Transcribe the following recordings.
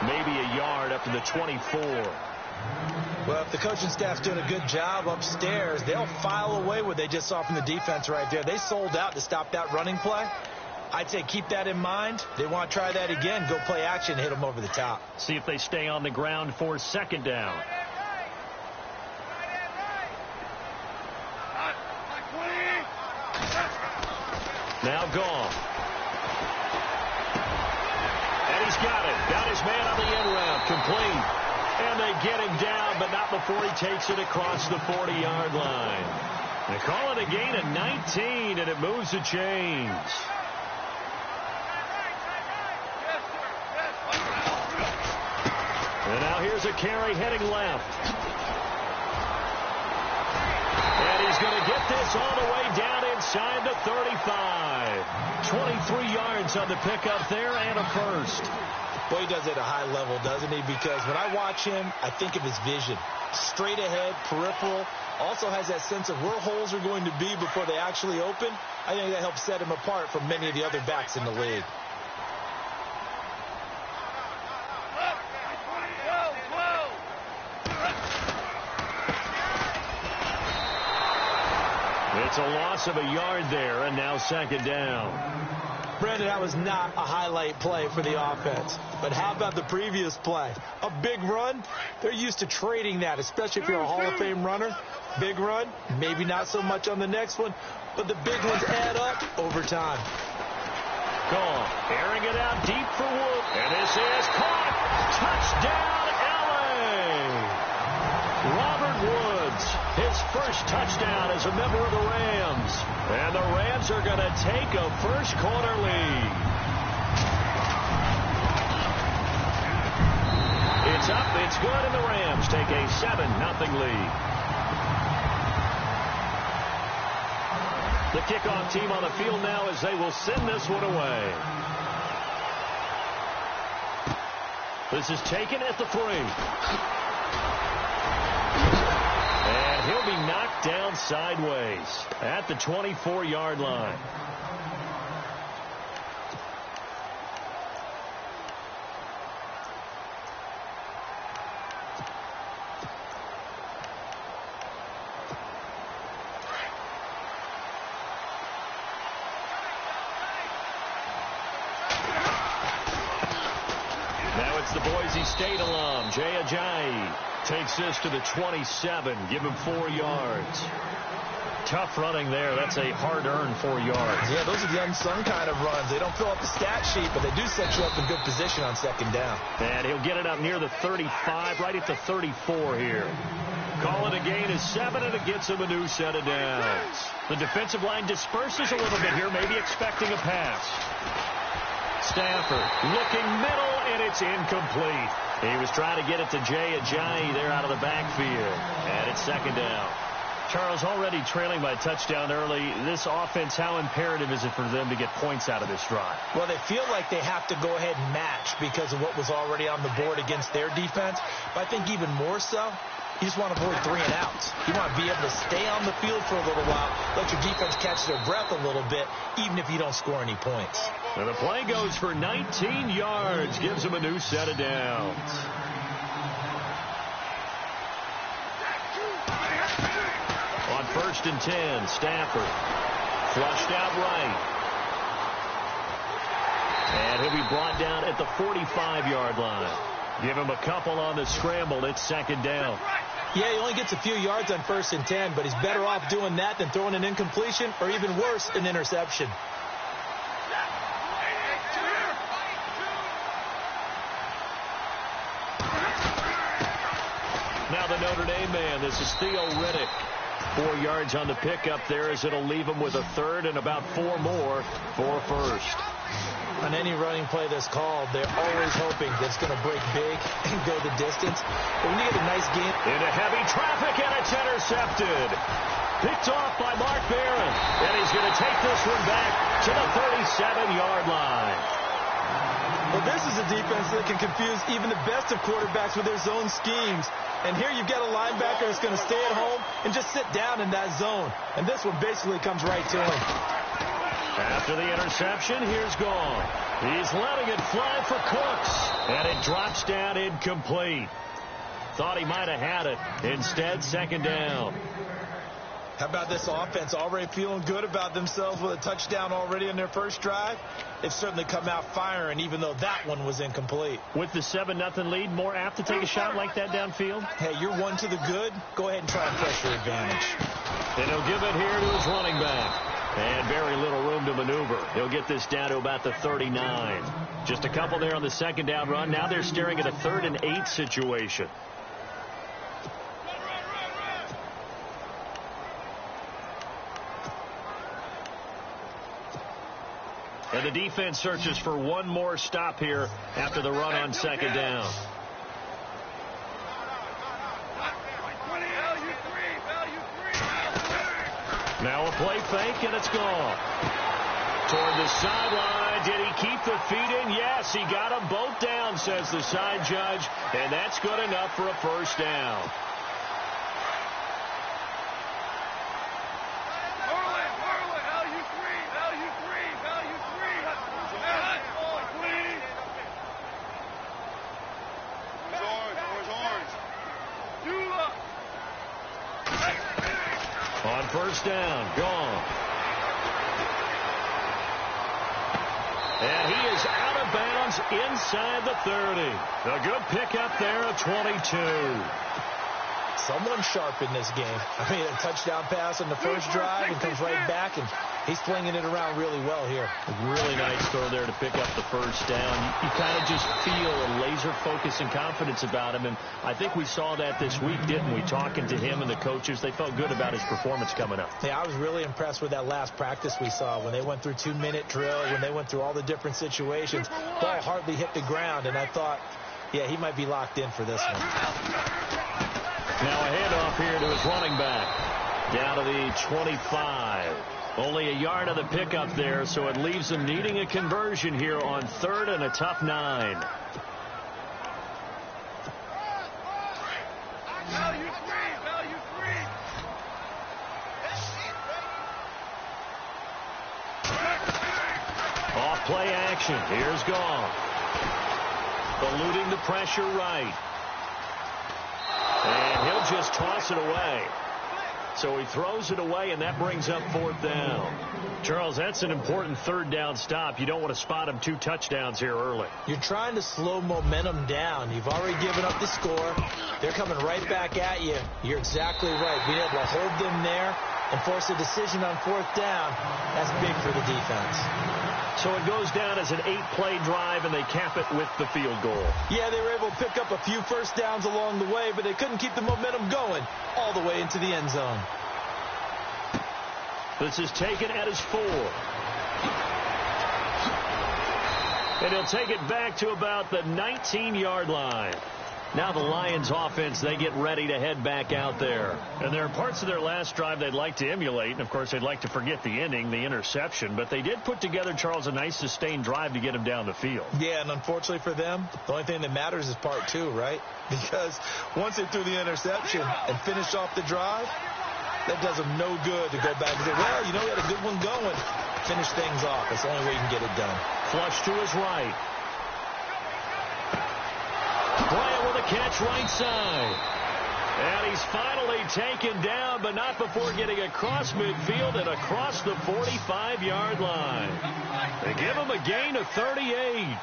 maybe a yard up to the 24. Well, if the coaching staff's doing a good job upstairs, they'll file away what they just saw from the defense right there. They sold out to stop that running play. I'd say keep that in mind. They want to try that again, go play action, hit them over the top. See if they stay on the ground for second down. Now gone. And he's got it. Got his man on the end route. Complete. And they get him down, but not before he takes it across the 40-yard line. They call it a gain of 19, and it moves the chains. And now here's a carry heading left. And he's going to get this all the way down inside the 35. 23 yards on the pickup there and a first. Boy, he does it at a high level, doesn't he? Because when I watch him, I think of his vision. Straight ahead, peripheral. Also has that sense of where holes are going to be before they actually open. I think that helps set him apart from many of the other backs in the league. It's a loss of a yard there, and now second down. Brandon, that was not a highlight play for the offense. But how about the previous play? A big run? They're used to trading that, especially if you're a Hall of Fame runner. Big run, maybe not so much on the next one, but the big ones add up over time. Gone. Airing it out deep for Wood. And this is caught. Touchdown, L.A. Robert Woods, his first touchdown as a member of the Rams. And the Rams are going to take a first-quarter lead. It's up, it's good, and the Rams take a 7-0 lead. The kickoff team on the field now as they will send this one away. This is taken at the 3. And he'll be knocked down sideways at the 24-yard line. Now it's the Boise State alum, Jay Ajayi. Takes this to the 27. Give him 4 yards. Tough running there. That's a hard-earned 4 yards. Yeah, those are the unsung kind of runs. They don't fill up the stat sheet, but they do set you up in good position on second down. And he'll get it up near the 35, right at the 34 here. Call it a gain of 7, and it gets him a new set of downs. The defensive line disperses a little bit here, maybe expecting a pass. Stafford looking middle, and it's incomplete. He was trying to get it to Jay Ajayi there out of the backfield. And it's second down. Charles, already trailing by a touchdown early. This offense, how imperative is it for them to get points out of this drive? Well, they feel like they have to go ahead and match because of what was already on the board against their defense. But I think even more so, you just want to avoid 3 and outs. You want to be able to stay on the field for a little while, let your defense catch their breath a little bit, even if you don't score any points. And the play goes for 19 yards, gives him a new set of downs. On 1st and 10, Stafford flushed out right. And he'll be brought down at the 45-yard line. Give him a couple on the scramble. It's second down. Yeah, he only gets a few yards on 1st and 10, but he's better off doing that than throwing an incompletion or even worse, an interception. Now the Notre Dame man, this is Theo Riddick. 4 yards on the pickup there as it'll leave him with a 3rd and about 4 more for first. On any running play that's called, they're always hoping that it's going to break big and go the distance. But when you get a nice game into heavy traffic, and it's intercepted. Picked off by Mark Barron. And he's going to take this one back to the 37-yard line. Well, this is a defense that can confuse even the best of quarterbacks with their zone schemes. And here you've got a linebacker that's going to stay at home and just sit down in that zone. And this one basically comes right to him. After the interception, here's Gone. He's letting it fly for Cooks, and it drops down incomplete. Thought he might have had it. Instead, second down. How about this offense already feeling good about themselves with a touchdown already in their first drive? They've certainly come out firing, even though that one was incomplete. With the 7-0 lead, more apt to take a shot like that downfield? Hey, you're one to the good. Go ahead and try and press your advantage. And he'll give it here to his running back. And very little room to maneuver. He'll get this down to about the 39. Just a couple there on the second down run. Now they're staring at a 3rd and 8 situation. And the defense searches for one more stop here after the run on second down. Now a play fake, and it's gone. Toward the sideline. Did he keep the feet in? Yes, he got them both down, says the side judge. And that's good enough for a first down. On first down, gone. And he is out of bounds inside the 30. A good pickup there of 22. Someone sharp in this game. I mean, a touchdown pass on the first drive and comes right back, and he's flinging it around really well here. A really nice throw there to pick up the first down. You kind of just feel a laser focus and confidence about him, and I think we saw that this week, didn't we? Talking to him and the coaches, they felt good about his performance coming up. Yeah, I was really impressed with that last practice we saw when they went through 2-minute drill, when they went through all the different situations. Ball hardly hit the ground, and I thought, yeah, he might be locked in for this one. Now a handoff here to his running back. Down to the 25. Only a yard of the pickup there, so it leaves them needing a conversion here on 3rd and a tough 9. Off play action. Here's Goff. Eluding the pressure right. And he'll just toss it away. So he throws it away, and that brings up 4th down. Charles, that's an important 3rd down stop. You don't want to spot him 2 touchdowns here early. You're trying to slow momentum down. You've already given up the score. They're coming right back at you. You're exactly right. Being able to hold them there and force a decision on 4th down, that's big for the defense. So it goes down as an 8-play drive, and they cap it with the field goal. Yeah, they were able to pick up a few first downs along the way, but they couldn't keep the momentum going all the way into the end zone. This is taken at his 4. And he'll take it back to about the 19-yard line. Now the Lions offense, they get ready to head back out there. And there are parts of their last drive they'd like to emulate. And, of course, they'd like to forget the ending, the interception. But they did put together, Charles, a nice sustained drive to get him down the field. Yeah, and unfortunately for them, the only thing that matters is part 2, right? Because once they threw the interception and finished off the drive, that does them no good to go back and say, well, you know, we had a good one going. Finish things off. That's the only way you can get it done. Flush to his right. Bryant with a catch right side. And he's finally taken down, but not before getting across midfield and across the 45-yard line. They give him a gain of 38.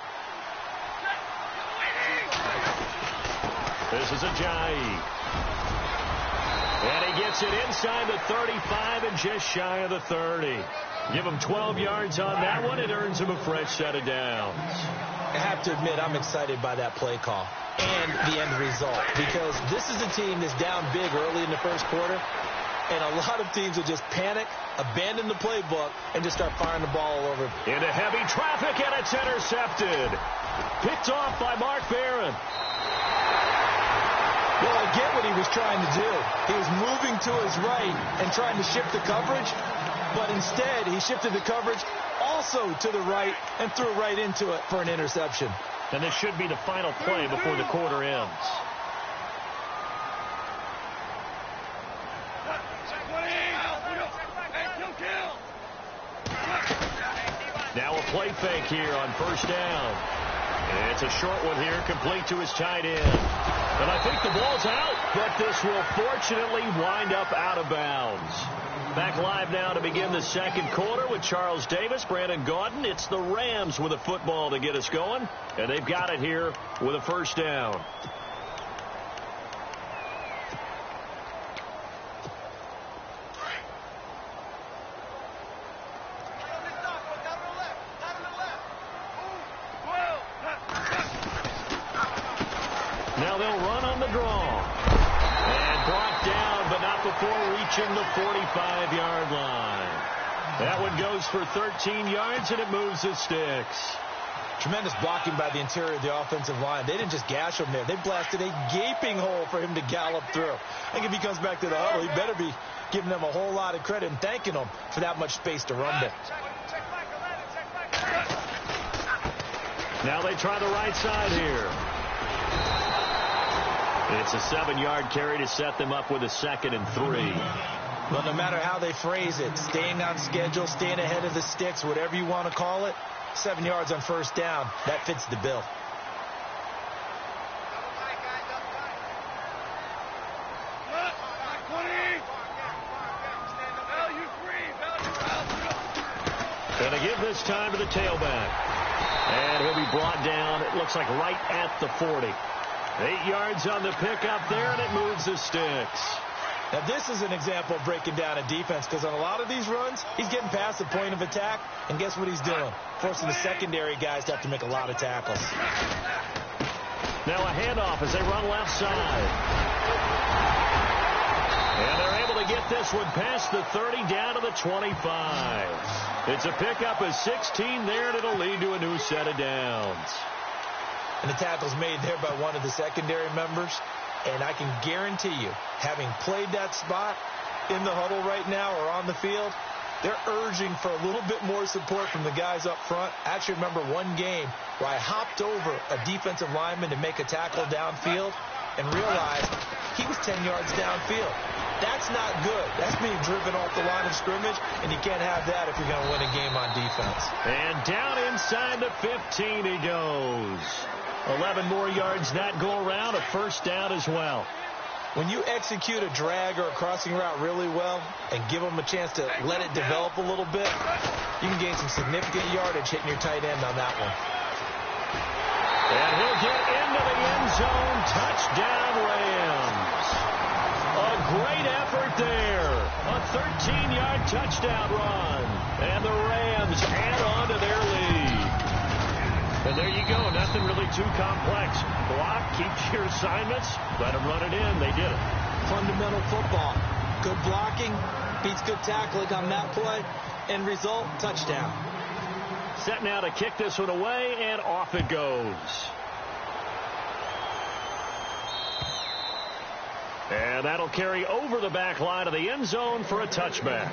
This is Ajayi. And he gets it inside the 35 and just shy of the 30. Give him 12 yards on that one. It earns him a fresh set of downs. I have to admit, I'm excited by that play call and the end result, because this is a team that's down big early in the first quarter, and a lot of teams will just panic, abandon the playbook, and just start firing the ball all over. Into heavy traffic, and it's intercepted. Picked off by Mark Barron. Well, I get what he was trying to do. He was moving to his right and trying to shift the coverage, but instead he shifted the coverage also to the right and threw right into it for an interception. And this should be the final play before the quarter ends. Now a play fake here on first down. It's a short one here, complete to his tight end. And I think the ball's out, but this will fortunately wind up out of bounds. Back live now to begin the second quarter with Charles Davis, Brandon Gaudin. It's the Rams with a football to get us going, and they've got it here with a first down. Now they'll run on the draw. And brought down, but not before reaching the 45-yard line. That one goes for 13 yards, and it moves the sticks. Tremendous blocking by the interior of the offensive line. They didn't just gash him there. They blasted a gaping hole for him to gallop through. I think if he comes back to the huddle, he better be giving them a whole lot of credit and thanking them for that much space to run there. Now they try the right side here. It's a 7-yard carry to set them up with a 2nd and 3. Well, no matter how they phrase it, staying on schedule, staying ahead of the sticks, whatever you want to call it, 7 yards on first down, that fits the bill. Going to give this time to the tailback. And he'll be brought down, it looks like right at the 40. 8 yards on the pickup there, and it moves the sticks. Now, this is an example of breaking down a defense, because on a lot of these runs, he's getting past the point of attack, and guess what he's doing? Forcing the secondary guys to have to make a lot of tackles. Now a handoff as they run left side. And they're able to get this one past the 30 down to the 25. It's a pickup of 16 there, and it'll lead to a new set of downs. And the tackle's made there by one of the secondary members. And I can guarantee you, having played that spot in the huddle right now or on the field, they're urging for a little bit more support from the guys up front. I actually remember one game where I hopped over a defensive lineman to make a tackle downfield and realized he was 10 yards downfield. That's not good. That's being driven off the line of scrimmage, and you can't have that if you're going to win a game on defense. And down inside the 15 he goes. 11 more yards that go around, a first down as well. When you execute a drag or a crossing route really well and give them a chance to let it develop a little bit, you can gain some significant yardage hitting your tight end on that one. And he'll get into the end zone. Touchdown, Rams. A great effort there. A 13-yard touchdown run. And the Rams add on to their lead. And there you go. Nothing really too complex. Block, keep your assignments, let them run it in. They did it. Fundamental football. Good blocking beats good tackling on that play. End result, touchdown. Set now to kick this one away, and off it goes. And that'll carry over the back line of the end zone for a touchback.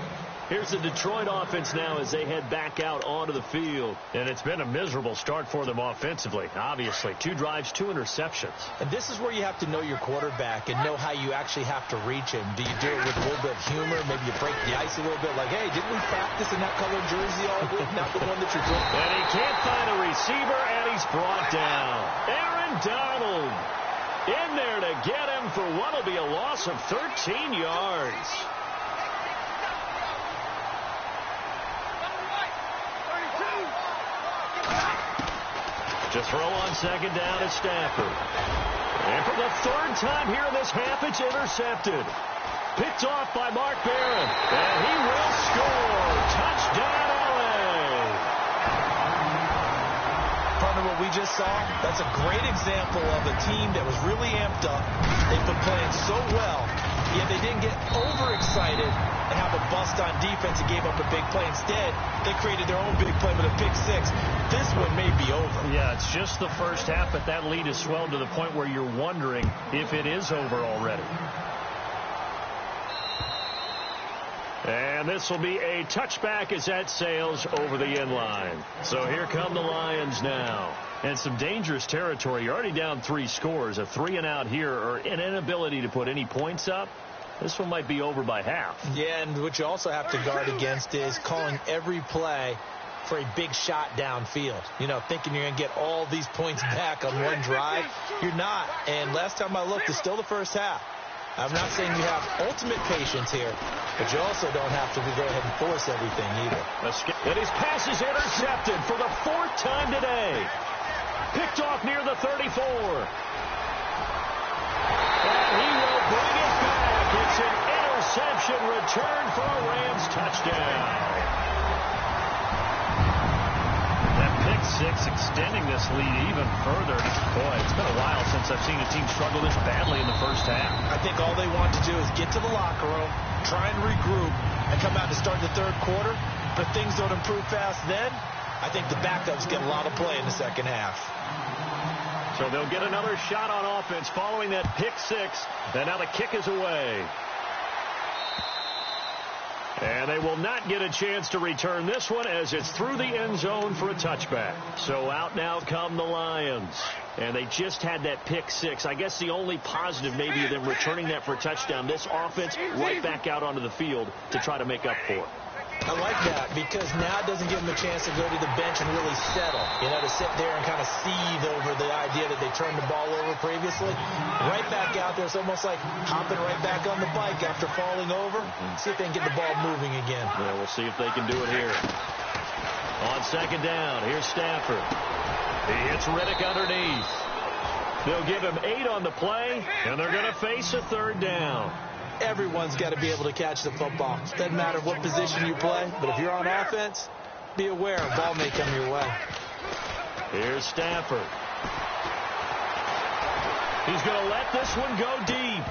Here's the Detroit offense now as they head back out onto the field. And it's been a miserable start for them offensively, obviously. 2 drives, 2 interceptions. And this is where you have to know your quarterback and know how you actually have to reach him. Do you do it with a little bit of humor? Maybe you break the ice a little bit like, hey, didn't we practice in that colored jersey all week? Not the one that you're doing. And he can't find a receiver, and he's brought down. Aaron Donald in there to get him for what will be a loss of 13 yards. To throw on second down is Stafford. And for the 3rd time here in this half, it's intercepted. Picked off by Mark Barron. And he will score. Touchdown, LA. Partner, what we just saw, that's a great example of a team that was really amped up. They've been playing so well, yet they didn't get overexcited and have a bust on defense and gave up a big play. Instead, they created their own big play with a pick 6. This one may be over. Yeah, it's just the first half, but that lead has swelled to the point where you're wondering if it is over already. And this will be a touchback as that sails over the end line. So here come the Lions now. And some dangerous territory. You're already down 3 scores. A 3-and-out here, or an inability to put any points up. This one might be over by half. Yeah, and what you also have to guard against is calling every play for a big shot downfield. You know, thinking you're going to get all these points back on one drive. You're not. And last time I looked, it's still the first half. I'm not saying you have ultimate patience here, but you also don't have to go ahead and force everything either. And his pass is intercepted for the 4th time today. Picked off near the 34. And he will bring it back. It's an interception return for a Rams touchdown. That pick six extending this lead even further. Boy, it's been a while since I've seen a team struggle this badly in the first half. I think all they want to do is get to the locker room, try and regroup, and come out to start the third quarter. But if things don't improve fast then, I think the backups get a lot of play in the second half. So they'll get another shot on offense following that pick six. And now the kick is away. And they will not get a chance to return this one as it's through the end zone for a touchback. So out now come the Lions. And they just had that pick six. I guess the only positive maybe of them returning that for a touchdown. This offense right back out onto the field to try to make up for it. I like that because now it doesn't give them a chance to go to the bench and really settle. You know, to sit there and kind of seethe over the idea that they turned the ball over previously. Right back out there, it's almost like hopping right back on the bike after falling over. See if they can get the ball moving again. Yeah, we'll see if they can do it here. On second down, here's Stafford. He hits Riddick underneath. They'll give him 8 on the play, and they're going to face a third down. Everyone's got to be able to catch the football. It doesn't matter what position you play, but if you're on offense, be aware a ball may come your way. Here's Stafford. He's going to let this one go deep.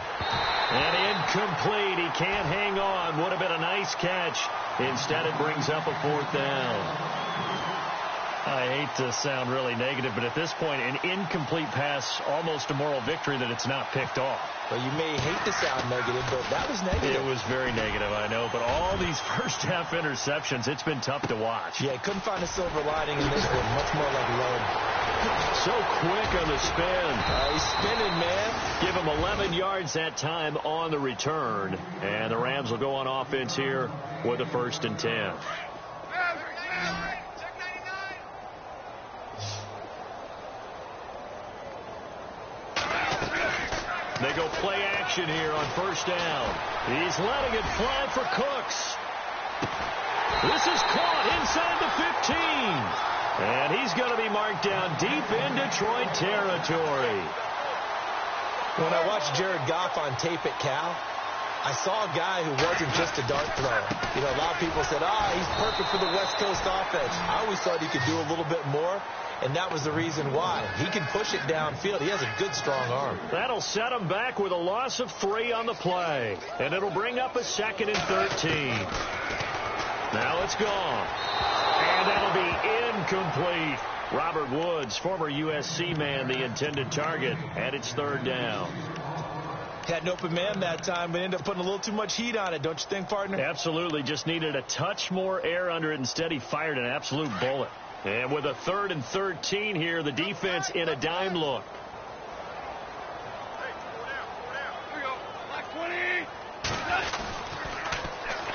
And incomplete. He can't hang on. Would have been a nice catch. Instead, it brings up a 4th down. I hate to sound really negative, but at this point, an incomplete pass, almost a moral victory that it's not picked off. Well, you may hate to sound negative, but that was negative. It was very negative, I know. But all these first-half interceptions, it's been tough to watch. Yeah, couldn't find a silver lining in this one. Much more like lead. So quick on the spin. He's spinning, man. Give him 11 yards that time on the return. And the Rams will go on offense here with a 1st and 10. They go play action here on 1st down. He's letting it fly for Cooks. This is caught inside the 15. And he's going to be marked down deep in Detroit territory. When I watched Jared Goff on tape at Cal, I saw a guy who wasn't just a dart thrower. You know, a lot of people said, he's perfect for the West Coast offense. I always thought he could do a little bit more. And that was the reason why. He can push it downfield. He has a good, strong arm. That'll set him back with a loss of 3 on the play. And it'll bring up a 2nd and 13. Now it's gone. And that'll be incomplete. Robert Woods, former USC man, the intended target. And it's 3rd down. Had an open man that time, but ended up putting a little too much heat on it, don't you think, partner? Absolutely. Just needed a touch more air under it. Instead, he fired an absolute bullet. And with a 3rd and 13 here, the defense in a dime look.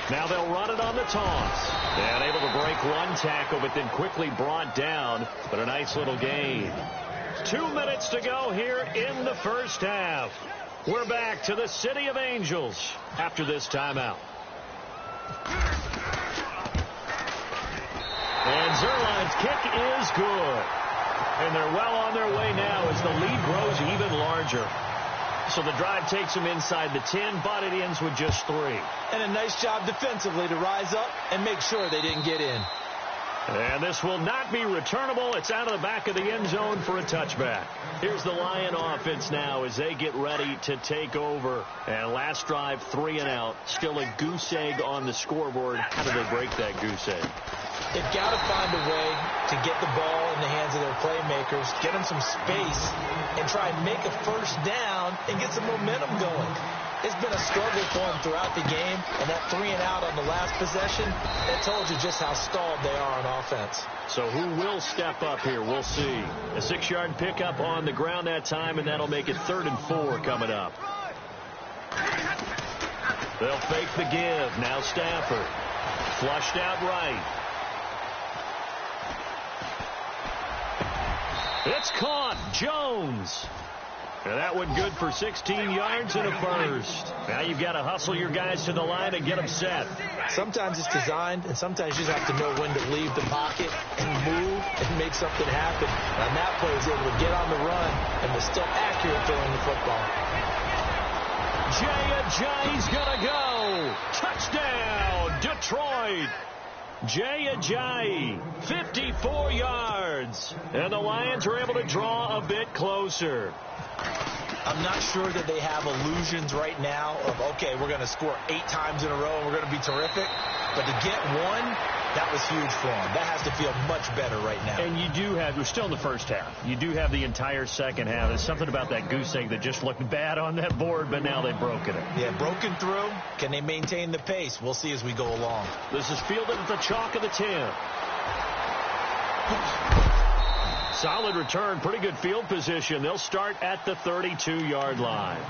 Now they'll run it on the toss. And able to break one tackle, but then quickly brought down. But a nice little gain. 2 minutes to go here in the first half. We're back to the City of Angels after this timeout. And Zerline's kick is good. And they're well on their way now as the lead grows even larger. So the drive takes them inside the 10, but it ends with just 3. And a nice job defensively to rise up and make sure they didn't get in. And this will not be returnable. It's out of the back of the end zone for a touchback. Here's the Lion offense now as they get ready to take over. And last drive, 3 and out. Still a goose egg on the scoreboard. How do they break that goose egg? They've got to find a way to get the ball in the hands of their playmakers, get them some space, and try and make a 1st down and get some momentum going. It's been a struggle for them throughout the game, and that 3 and out on the last possession, that told you just how stalled they are on offense. So who will step up here? We'll see. A 6-yard pickup on the ground that time, and that'll make it 3rd and 4 coming up. They'll fake the give. Now Stafford. Flushed out right. It's caught. Jones. And that one good for 16 yards and a first. Now you've got to hustle your guys to the line and get them set. Sometimes it's designed, and sometimes you just have to know when to leave the pocket and move and make something happen. And that play was able to get on the run and was still accurate throwing the football. Jay Ajayi's going to go. Touchdown, Detroit. Jay Ajayi, 54 yards. And the Lions are able to draw a bit closer. I'm not sure that they have illusions right now of, okay, we're going to score 8 times in a row and we're going to be terrific. But to get one, that was huge for them. That has to feel much better right now. And you do have, we're still in the first half. You do have the entire second half. There's something about that goose egg that just looked bad on that board, but now they've broken it. Yeah, broken through. Can they maintain the pace? We'll see as we go along. This is fielded at the chalk of the 10. Solid return, pretty good field position. They'll start at the 32-yard line.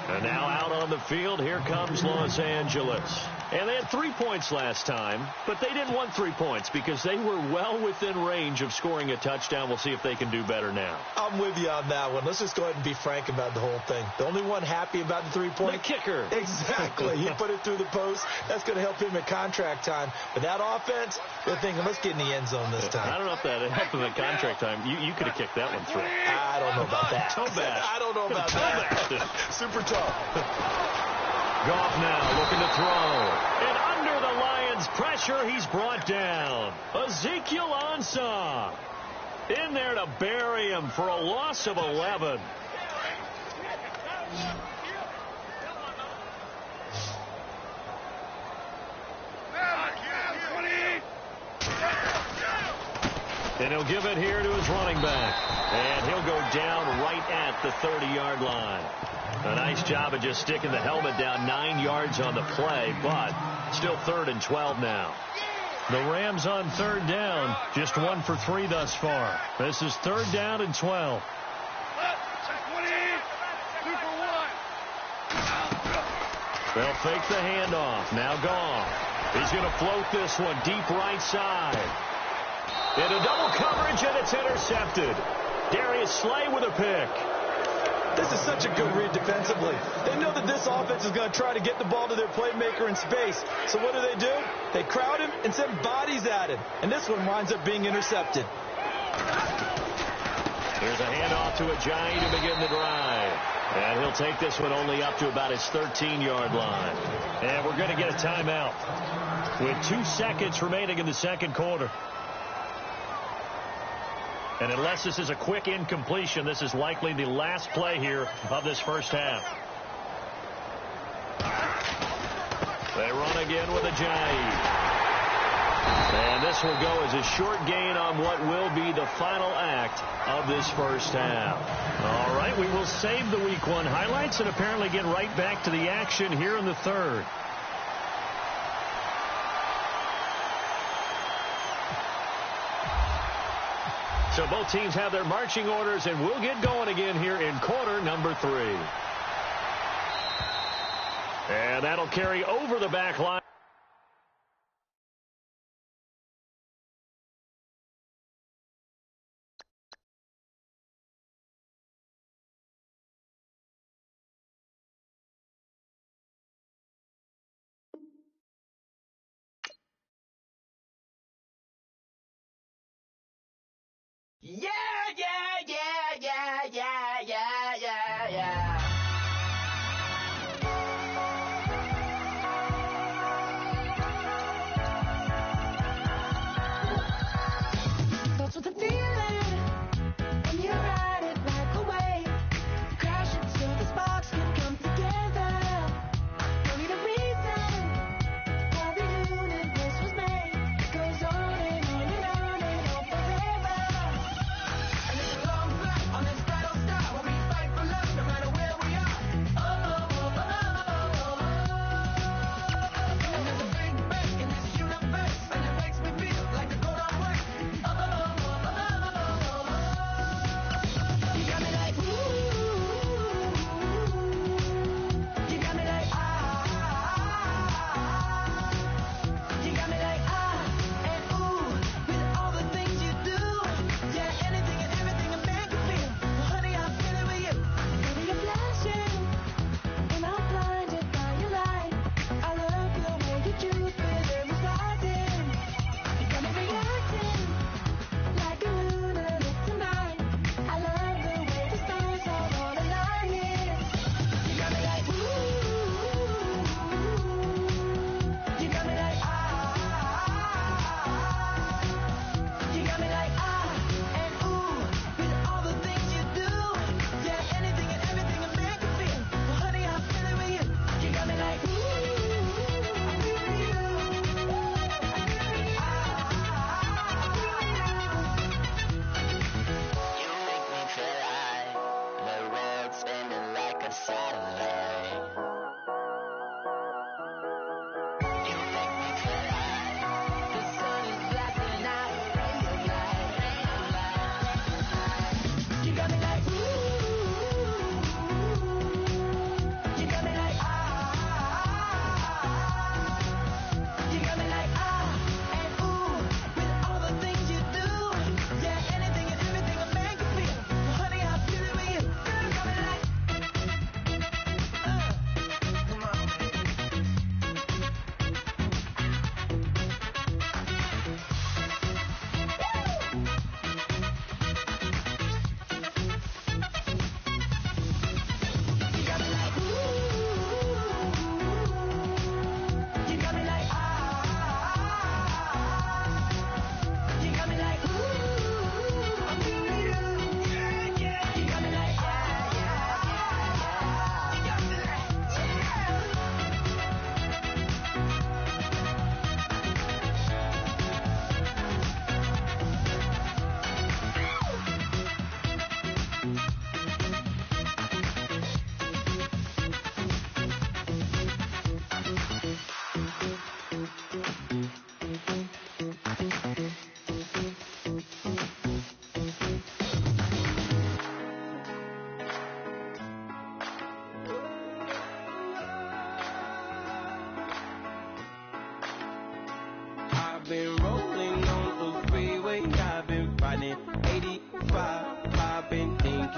And now out on the field, here comes Los Angeles. And they had 3 points last time, but they didn't want 3 points because they were well within range of scoring a touchdown. We'll see if they can do better now. I'm with you on that one. Let's just go ahead and be frank about the whole thing. The only one happy about the 3-point. The kicker. Exactly. He put it through the post. That's going to help him at contract time. But that offense, they're thinking, let's get in the end zone this time. I don't know if that helped him at contract time. You could have kicked that one through. I don't know about that. Toe bash. I don't know about that. Super tough. Goff now looking to throw. And under the Lions' pressure, he's brought down. Ezekiel Ansah in there to bury him for a loss of 11. And he'll give it here to his running back. And he'll go down right at the 30-yard line. A nice job of just sticking the helmet down 9 yards on the play, but still 3rd and 12 now. The Rams on 3rd down, just 1 for 3 thus far. This is 3rd down and 12. They'll fake the handoff. Now Goff. He's going to float this one deep right side. Into double coverage, and it's intercepted. Darius Slay with a pick. This is such a good read defensively. They know that this offense is going to try to get the ball to their playmaker in space. So what do? They crowd him and send bodies at him. And this one winds up being intercepted. Here's a handoff to Ajayi to begin the drive. And he'll take this one only up to about his 13-yard line. And we're going to get a timeout with 2 seconds remaining in the second quarter. And unless this is a quick incompletion, this is likely the last play here of this first half. They run again with Ajayi. And this will go as a short gain on what will be the final act of this first half. All right, we will save the Week 1 highlights and apparently get right back to the action here in the third. So both teams have their marching orders, and we'll get going again here in quarter number 3. And that'll carry over the back line. Yeah, yeah, yeah, yeah, yeah, yeah, yeah, yeah. That's what the feeling, and you ride it like a wave. Crash it so the sparks can come together. Don't need a reason why the universe was made. It goes on and on and on and on forever. And it's a long fight on this battle star where we fight for love no matter where.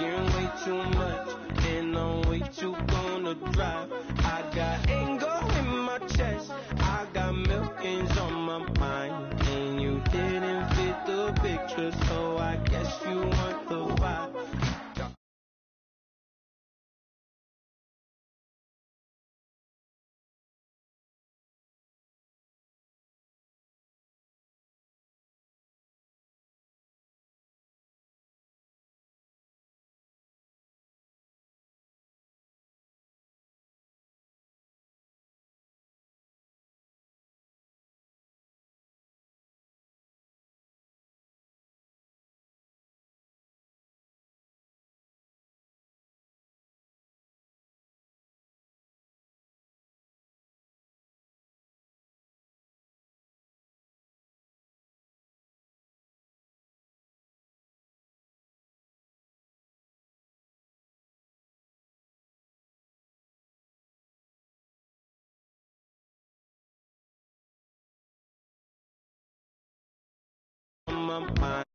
drinking way too much, and I'm way too gonna drive. I got anger in my chest, I got millions on my mind, and you didn't fit the picture, so I guess you want the vibe. On my mind.